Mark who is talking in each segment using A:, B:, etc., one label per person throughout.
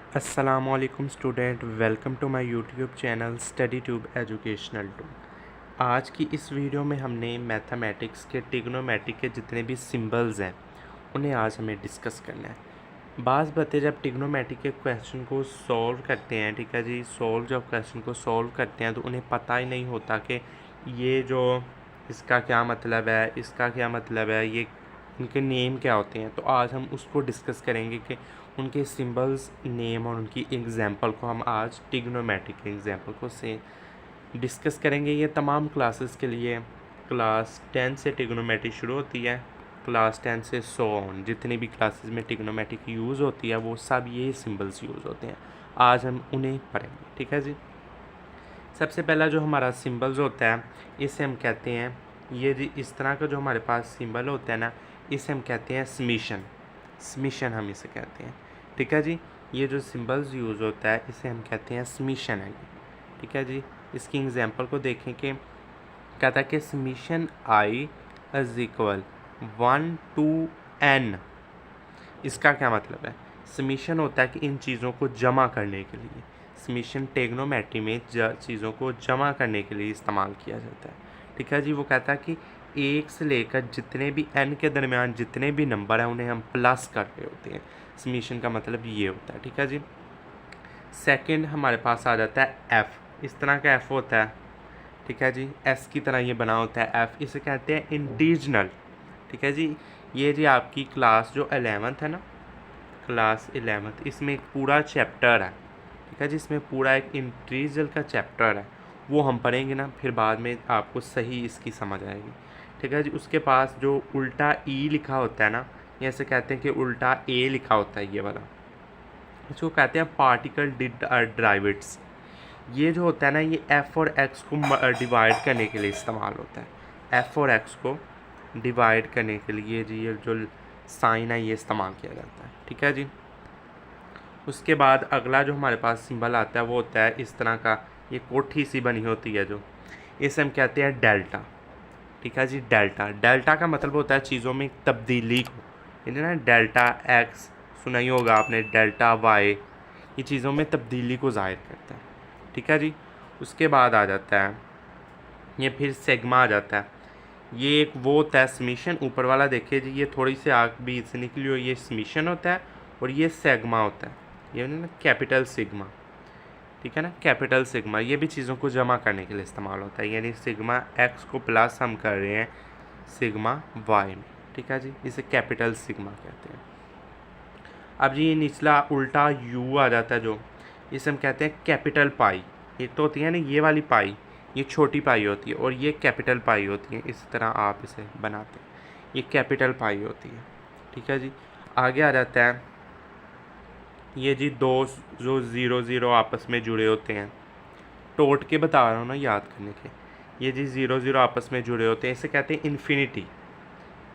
A: अस्सलामुअलैकुम student, welcome to my YouTube channel study tube educational two. आज की इस वीडियो में हमने मैथमेटिक्स के ट्रिग्नोमेट्रिक के जितने भी सिंबल्स हैं उन्हें आज हमें डिस्कस करना है। बाज़ बच्चे जब ट्रिग्नोमेट्रिक के क्वेश्चन को सॉल्व करते हैं, ठीक है जी, जब क्वेश्चन को सॉल्व करते हैं तो उन्हें पता ही नहीं होता कि ये जो इसका क्या मतलब है, इसका क्या मतलब है, ये उनके नेम क्या होते हैं। तो आज हम उसको डिस्कस करेंगे कि उनके सिंबल्स, नेम और उनकी एग्जांपल को हम आज ट्रिग्नोमेट्रिक के एग्जांपल को से डिस्कस करेंगे। ये तमाम क्लासेस के लिए क्लास 10 से ट्रिग्नोमेट्री शुरू होती है, क्लास 10 से सो ऑन जितनी भी क्लासेस में ट्रिग्नोमेट्रिक यूज़ होती है वो सब ये सिंबल्स यूज़ होते हैं। आज हम उन्हें पढ़ेंगे, ठीक है जी। सबसे पहला जो हमारा सिंबल्स होता है इसे हम कहते हैं, ये जी इस तरह का जो हमारे पास सिंबल होता है ना, इसे हम कहते हैं समीशन। समीशन हम इसे कहते हैं, ठीक है जी। ये जो सिंबल्स यूज़ होता है इसे हम कहते हैं समीशन है, ठीक है जी। इसकी एग्जांपल को देखें कि कहता है कि summation I is equal 1 to n। इसका क्या मतलब है? समीशन होता है कि इन चीज़ों को जमा करने के लिए, समीशन ट्रिग्नोमेट्री में चीज़ों को जमा करने के लिए इस्तेमाल किया जाता है, ठीक है जी। वो कहता है कि एक से लेकर जितने भी n के दरमियान जितने भी नंबर हैं उन्हें हम प्लस कर रहे होते हैं। समीशन का मतलब ये होता है, ठीक है जी। सेकंड हमारे पास आ जाता है f। इस तरह का f होता है, ठीक है जी, s की तरह ये बना होता है f। इसे कहते हैं इंटीजनल, ठीक है जी। ये जी आपकी क्लास जो 11th है ना, क्लास 11th, इसमें एक पूरा चैप्टर है, ठीक है जी। इसमें पूरा एक इंटीजर का चैप्टर है, वो हम पढ़ेंगे ना, फिर बाद में आपको सही इसकी समझ आएगी, ठीक है जी। उसके पास जो उल्टा ई लिखा होता है ना, ये ऐसे कहते हैं कि उल्टा ए लिखा होता है ये वाला, इसको कहते हैं पार्टिकल डिराइवेट्स। ये जो होता है ना, ये एफ और एक्स को डिवाइड करने के लिए इस्तेमाल होता है। एफ और एक्स को डिवाइड करने के लिए जी ये जो साइन है ये इस्तेमाल किया जाता है, ठीक है जी। उसके बाद अगला जो हमारे पास सिंबल आता है वो होता है इस तरह का, ये कोठी सी बनी होती है जो, इसे हम कहते हैं डेल्टा, ठीक है जी। डेल्टा, डेल्टा का मतलब होता है चीज़ों में तब्दीली को, यानी ना डेल्टा एक्स सुना ही होगा आपने, डेल्टा वाई, ये चीज़ों में तब्दीली को ज़ाहिर करता है, ठीक है जी। उसके बाद आ जाता है ये फिर सेगमा आ जाता है। ये एक वो होता है समीशन, ऊपर वाला देखिए जी, ये थोड़ी सी आग बीच से निकली हुई, ये समीशन होता है और ये सेगमा होता है, ये ना कैपिटल सिग्मा, ठीक है ना, कैपिटल सिग्मा। ये भी चीज़ों को जमा करने के लिए इस्तेमाल होता है, यानी सिग्मा एक्स को प्लस हम कर रहे हैं सिग्मा वाई में, ठीक है जी। इसे कैपिटल सिग्मा कहते हैं। अब जी ये निचला उल्टा यू आ जाता है जो, इसे हम कहते हैं कैपिटल पाई। एक तो होती है ना ये वाली पाई, ये छोटी पाई होती है, और ये कैपिटल पाई होती है, इस तरह आप इसे बनाते हैं, ये कैपिटल पाई होती है, ठीक है जी। आगे आ जाता है ये जी दो जो ज़ीरो ज़ीरो आपस में जुड़े होते हैं, टोट के बता रहा हूँ ना याद करने के, ये जी ज़ीरो ज़ीरो आपस में जुड़े होते हैं, इसे कहते हैं इन्फिनिटी।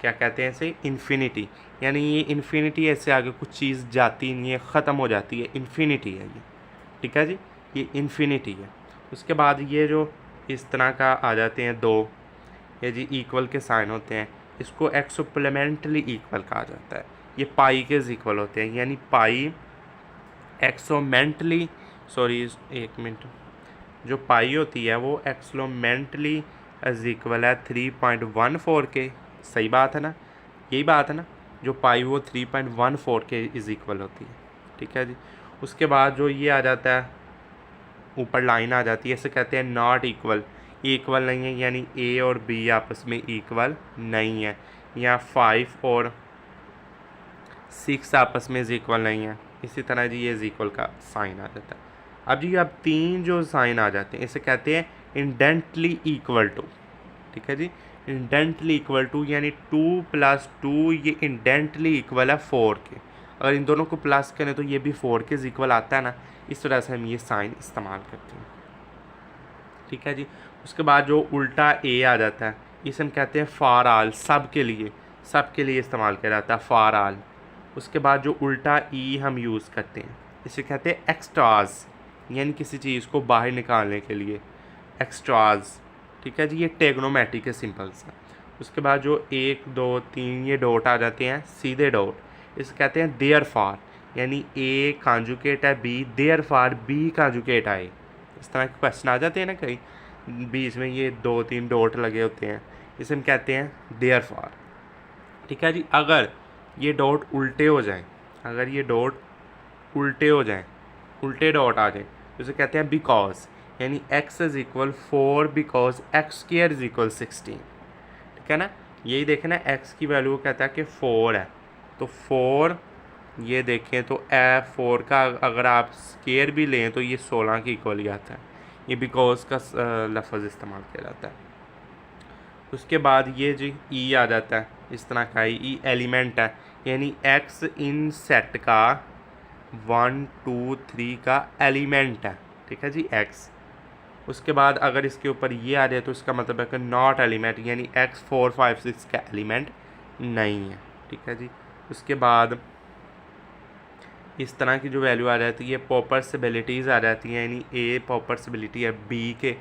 A: क्या कहते हैं इसे? इन्फिनिटी। यानी ये इन्फिनिटी, ऐसे आगे कुछ चीज़ जाती नहीं है, ख़त्म हो जाती है, इन्फिनिटी है ये, ठीक है जी, ये इन्फिनिटी है। उसके बाद ये जो इस तरह का आ जाते हैं दो, ये जी इक्वल के साइन होते हैं, इसको एक्सोप्लीमेंटली इक्वल कहा जाता है। ये पाई के इक्वल होते हैं, यानी पाई एक्सोमेंटली, सॉरी एक मिनट, जो पाई होती है वो एक्सलोमेंटली इज इक्वल है 3.14 के। सही बात है ना, यही बात है ना, जो पाई वो 3.14 के इज इक्वल होती है, ठीक है जी। उसके बाद जो ये आ जाता है ऊपर लाइन आ जाती है, इसे कहते हैं नॉट इक्वल। इक्वल नहीं है, यानी ए और बी आपस में इक्वल नहीं है, या 5 और 6 आपस में इक्वल नहीं है। इसी तरह जी ये इक्वल का साइन आ जाता है। अब जी अब तीन जो साइन आ जाते हैं इसे कहते हैं इंडेंटली इक्वल टू, ठीक है जी। इंडेंटली इक्वल टू यानी 2 + 2 ये इंडेंटली इक्वल है 4 के। अगर इन दोनों को प्लस करें तो ये भी 4 के इक्वल आता है ना, इस तरह से हम ये साइन इस्तेमाल करते हैं, ठीक है जी। उसके बाद जो उल्टा ए आ जाता है इसे हम कहते हैं फार आल, सब के लिए इस्तेमाल किया जाता है फार आल। उसके बाद जो उल्टा ई हम यूज़ करते हैं इसे कहते हैं एक्स्ट्राज, यानी किसी चीज़ को बाहर निकालने के लिए एक्स्ट्राज, ठीक है जी। ये ट्रिग्नोमेट्री के सिंपल्स हैं। उसके बाद जो 1 2 3 ये डॉट आ जाते हैं सीधे डॉट, इसे कहते हैं देयर फार, यानी ए कॉन्जुगेट है बी, देयरफॉर बी कॉन्जुगेट आई। इस तरह के क्वेश्चन आ जाते हैं ना कहीं, बीच में ये 2-3 डॉट लगे होते हैं, इसे हम कहते हैं देयरफॉर। ठीक है जी। अगर ये डॉट उल्टे हो जाएं, अगर ये डॉट उल्टे हो जाएं, उल्टे डॉट आ जाए, तो उसे कहते हैं बिकॉज, यानी x is equal 4 because x square is equal 16। ठीक है ना, यही देखें ना, x की वैल्यू कहता है कि 4 है, तो 4 ये देखें तो 4 का अगर आप स्क्वायर भी लें तो ये 16 के इक्वल ही आता है। ये बिकॉज का लफ्ज़ इस्तेमाल किया जाता है। उसके बाद ये जी ई आ जाता है, इस तरह का ई एलिमेंट है, यानी x इन सेट का 1 2 3 का एलिमेंट है। ठीक है जी, x। उसके बाद अगर इसके ऊपर ये आ जाए तो इसका मतलब है कि नॉट एलिमेंट, यानी x 4 5 6 का एलिमेंट नहीं है। ठीक है जी। उसके बाद इस तरह की जो वैल्यू आ जाती है, पॉसिबिलिटीज़ आ जाती हैं, यानी ए पॉसिबिलिटी है बी के,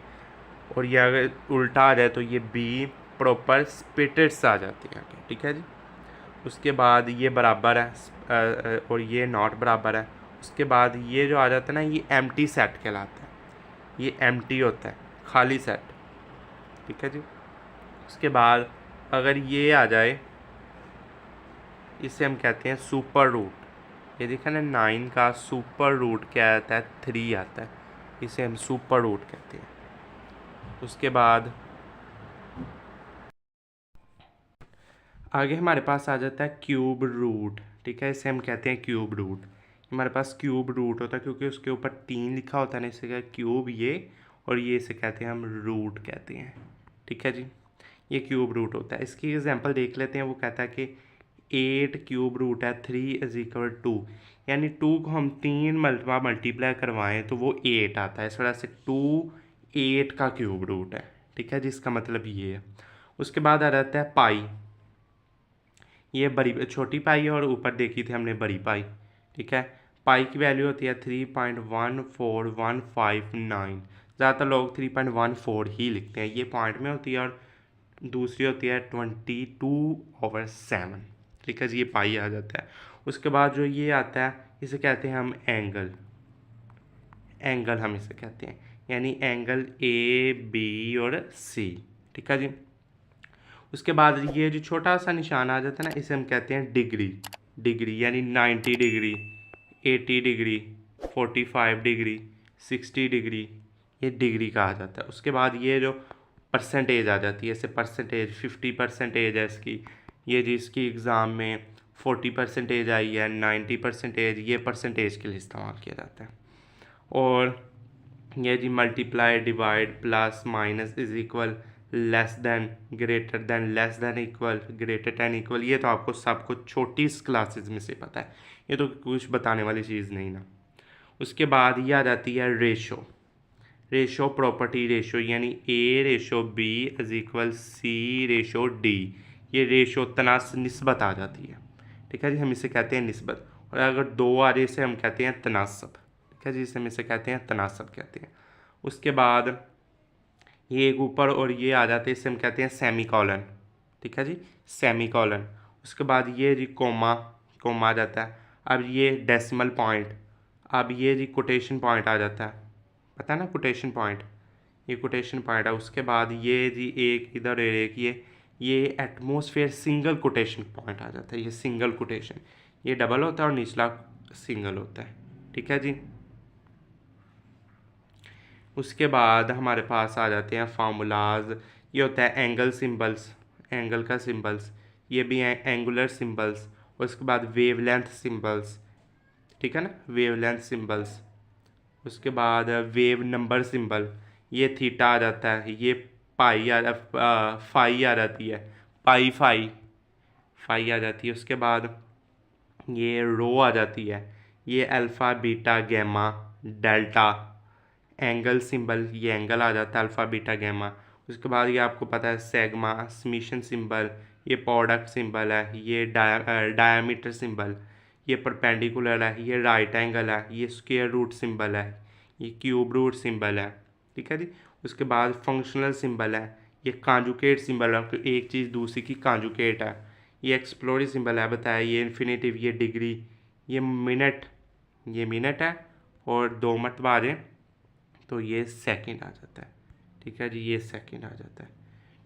A: और ये अगर उल्टा आ जाए तो ये बी प्रॉपर स्पिटिट्स आ जाती हैं। ठीक है जी। उसके बाद ये बराबर है और ये नॉट बराबर है। उसके बाद ये जो आ जाता है ना, ये एम्प्टी सेट कहलाता है, ये एम्प्टी होता है, खाली सेट। ठीक है जी। उसके बाद अगर ये आ जाए, इसे हम कहते हैं सुपर रूट। ये देखा ना, 9 का सुपर रूट क्या आता है, 3 आता है, इसे हम सुपर रूट कहते हैं। उसके बाद आगे हमारे पास आ जाता है क्यूब रूट। ठीक है, इसे हम कहते हैं क्यूब रूट। हमारे पास क्यूब रूट होता है क्योंकि उसके ऊपर 3 लिखा होता है ना, इसे क्या क्यूब ये, और ये इसे कहते हैं हम रूट कहते हैं। ठीक है जी, ये क्यूब रूट होता है। इसकी एग्जांपल देख लेते हैं। वो कहता है कि 8 क्यूब रूट है 3 इज इक्वल 2, यानी 2 को हम 3 मरतबा मल्टीप्लाई करवाएं तो वो 8 आता है। इस वजह से 2 8 का क्यूब रूट है। ठीक है जी, इसका मतलब ये है। उसके बाद आ जाता है पाई। ये बड़ी छोटी पाई है और ऊपर देखी थी हमने बड़ी पाई। ठीक है, पाई की वैल्यू होती है 3.14159। ज़्यादातर लोग 3.14 ही लिखते हैं, ये पॉइंट में होती है, और दूसरी होती है 22/7। ठीक है जी, ये पाई आ जाता है। उसके बाद जो ये आता है, इसे कहते हैं हम एंगल। एंगल हम इसे कहते हैं, यानी एंगल ए बी और सी। ठीक है जी। उसके बाद ये जो छोटा सा निशान आ जाता है ना, इसे हम कहते हैं डिग्री। डिग्री यानी 90 डिग्री, 80 डिग्री, 45 डिग्री, 60 डिग्री, ये डिग्री का आ जाता है। उसके बाद ये जो परसेंटेज आ जाती है, जैसे परसेंटेज 50% है इसकी, ये जी इसकी एग्ज़ाम में 40% आई है, 90%, ये परसेंटेज के लिए इस्तेमाल किया जाता है। और ये जी multiply, divide, plus, minus, is equal, less than, greater than, less than, equal, greater than, equal, ये तो आपको सब कुछ छोटी क्लासेस में से पता है, ये तो कुछ बताने वाली चीज़ नहीं ना। उसके बाद ये आ जाती है रेशो। रेशो प्रॉपर्टी रेशो, यानी A ratio B is equal C ratio D. ये रेशो तनास निस्बत आ जाती है। ठीक है जी, हम इसे कहते हैं निस्बत। और अगर 2 आ रही इसे हम कहते हैं तनासब। ठीक है जी, इसे हम इसे कहते हैं तनासब कहते हैं। उसके बाद ये एक ऊपर और ये आ जाते हैं, इसे हम कहते हैं सेमी कॉलन। ठीक है जी, सेमी कॉलन। उसके बाद ये जी कोमा, कोमा आ जाता है। अब ये डेसिमल पॉइंट, अब ये जी कोटेशन पॉइंट आ जाता है, पता है ना कोटेशन पॉइंट, ये कोटेशन पॉइंट है। उसके बाद ये जी एक इधर और एक ये एटमॉस्फेयर सिंगल कोटेशन पॉइंट आ जाता है, ये सिंगल कोटेशन, ये डबल होता है और निचला सिंगल होता है। ठीक है जी। उसके बाद हमारे पास आ जाते हैं फार्मूलाज। ये होता है एंगल सिंबल्स, एंगल का सिंबल्स, ये भी हैं एंगुलर सिंबल्स। उसके बाद वेवलेंथ सिंबल्स। ठीक है ना, वेवलेंथ सिंबल्स। उसके बाद वेव नंबर सिंबल, ये थीटा आ जाता है, ये पाई फाई आ जाती है, पाई फाई, फाई आ जाती है। उसके बाद ये रो आ जाती है, ये alpha beta gamma delta. Angle symbol, ये एंगल आ जाता है, अल्फ़ा बीटा गैमा। उसके बाद ये आपको पता है सेगमा, समीशन सिंबल, ये प्रोडक्ट सिंबल है, ये डायमीटर सिंबल, ये परपेंडिकुलर है, ये राइट एंगल है, ये स्क्वायर रूट सिंबल है, ये क्यूब रूट सिंबल है। ठीक है जी। उसके बाद फंक्शनल सिंबल है, ये कांजुकेट सिंबल है, तो एक चीज़ दूसरी की कांजुकेट है। ये एक्सप्लोरी सिंबल है, बताया, ये इन्फिनेटिव, ये डिग्री, ये मिनट है और 2 मरतबा आ जाए तो ये सेकंड आ जाता है। ठीक है जी, ये सेकंड आ जाता है।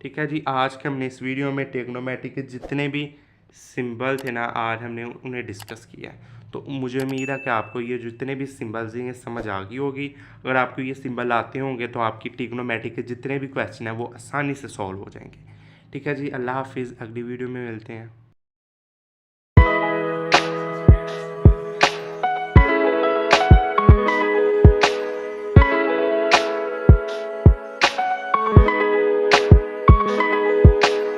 A: ठीक है जी, आज के हमने इस वीडियो में ट्रिग्नोमेट्री के जितने भी सिंबल थे ना, आज हमने उन्हें डिस्कस किया है। तो मुझे उम्मीद है कि आपको ये जितने भी सिंबल्स हैं ये समझ आ गई होगी। अगर आपको ये सिंबल आते होंगे तो आपकी ट्रिग्नोमेट्री के जितने भी क्वेश्चन हैं वो आसानी से सॉल्व हो जाएंगे। ठीक है जी, अल्लाह हाफिज़, अगली वीडियो में मिलते हैं।